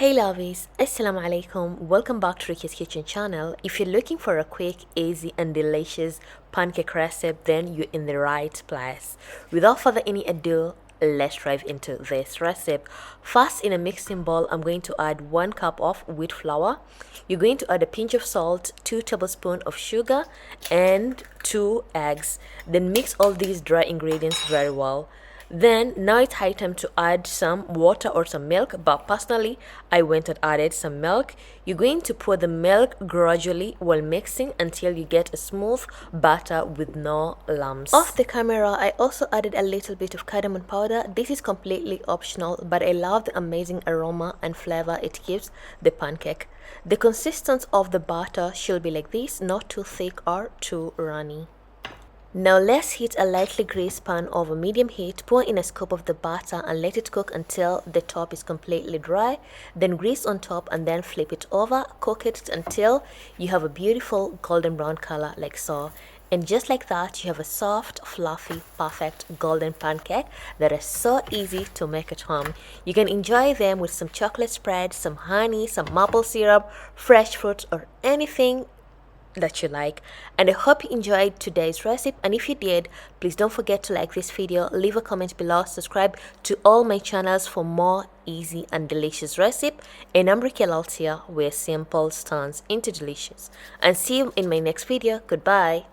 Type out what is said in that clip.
Hey lovies, assalamu alaikum. Welcome back to Ricky's Kitchen channel. If you're looking for a quick, easy and delicious pancake recipe, then you're in the right place. Without further any ado, let's dive into this recipe. First, in a mixing bowl, I'm going to add 1 cup of wheat flour. You're going to add a pinch of salt, 2 tablespoons of sugar and 2 eggs. Then mix all these dry ingredients very well. Then now it's high time to add some water or some milk, but personally I went and added some milk. You're going to pour the milk gradually while mixing until you get a smooth batter with no lumps. Off the camera, I also added a little bit of cardamom powder. This is completely optional, but I love the amazing aroma and flavor it gives the pancake. The consistency of the batter should be like this, not too thick or too runny. Now let's heat a lightly greased pan over medium heat, pour in a scoop of the batter and let it cook until the top is completely dry. Then grease on top and then flip it over, cook it until you have a beautiful golden brown color like so. And just like that, you have a soft, fluffy, perfect golden pancake that is so easy to make at home. You can enjoy them with some chocolate spread, some honey, some maple syrup, fresh fruit or anything that you like. And I hope you enjoyed today's recipe, and if you did, please don't forget to like this video, leave a comment below, subscribe to all my channels for more easy and delicious recipe. And I'm Ricky Laltia, where simple turns into delicious, and see you in my next video. Goodbye.